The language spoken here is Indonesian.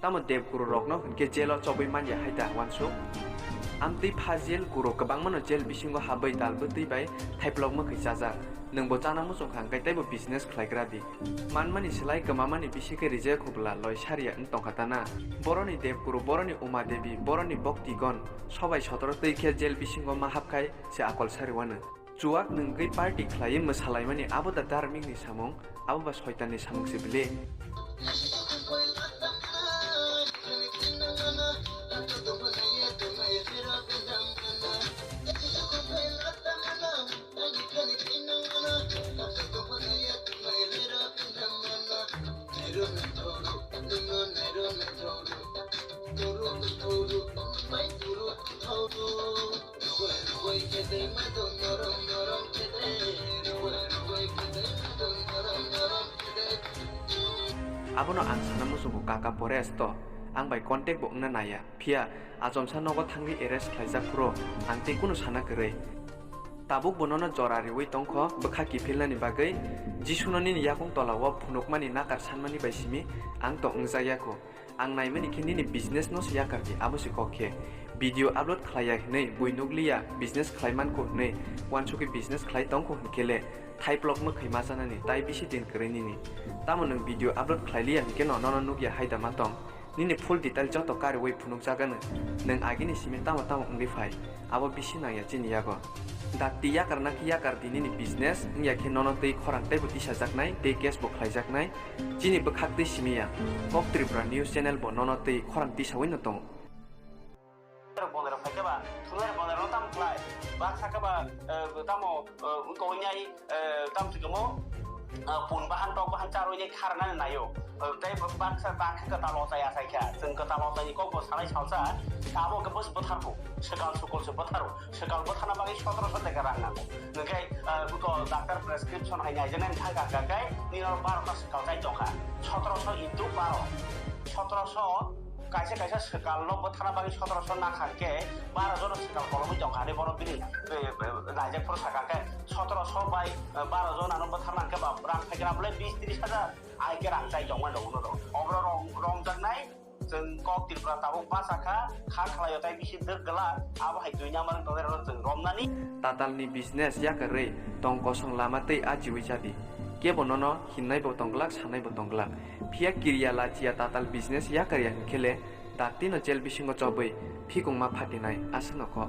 tamo dev guru rokno ke jelo chobai manja haida wansuk amti phajel guru kabang mano jel bisingo habai dalbo teibai thaiplok ma khaijajak nungbo chana musung khangkai taibo business khlaigra di manmani silai gamamani bisike rije khobla loi saria tongkhatana boroni dev guru boroni uma devi boroni bhaktigon sobai sotoro teikhe jel bisingo ma hapkai se akol sariwano chuak nunggai party khlai mosalaimani aboda dharmik ni samung aboba shaitan ni samung sibile abono ang sana musuku kakak pores to ang bai kontak bo ngna naya phia ajom sa nogo thangri eres khlaijak pro ang te kuno sana kare tabuk bonono jorari wi tongkho bkha ki philani bagai jisunoni yakung tolawo phunukmani nakar sanmani baisimi ang to ungjayako ang naimani khini ni business no siyakarti abusi kokhe video upload khlaya nei buinuglia business khlaiman ko nei wansuki business khlai tongko hkele thai blog ma khaima sanani tai bisi din kreni ni tamo nang video upload khlailia hke no no nugya haida matong nini full detail joto kare wei phunuk jagana nang agini simi tamo ungri phai abo bisi na ya chini yago dakti yakar na ki yakar dini ni business ngya khe nono tei khorang tei buti sajaknai tei cash bo khlaijaknai chini bkhak tei simia kok tripura news channel bo nono tei khorang ti sawin no tong bonero phajaba thular bonero tam khlai bak sakaba tamo toinyai tam sigamo pun bahan tok bahan caro ye kharna nayo tei bak sa bak ka ta lo saya sai kha jeng ka ta lo sai ko bo salai salsa abo ke bos botharko sekal sukol se botharu sekal bothana bagi 1700 টাকা rang nago ngai buto doctor prescription hai ngai jenen thaga gagai ni 12 ta sekal chai jokha 1700 into 12 1700 kaisa kaisa sekal lo bothana bagi 1700 na khake 12 jon sekal kolomo jokha ni boro bini najak pro sakake 1700 bai 12 jon anu bothana ke ba rang phaigra bole 20 30 hajar ai ke rang chai jongma lo no obro rong jaknai jeng kok tripura tabuk pasaka kha khlayo tai bisi dergela abo hai dunya man todero jeng romnani tatalni business yakare tong kosong lama tei ajiwi jadi kebo nono hinnai bo tonglak sanai bo tonglak phia kiriya lachia tatal business yakare khele dakti no jel bisingo chobai phikungma phatinai asano ko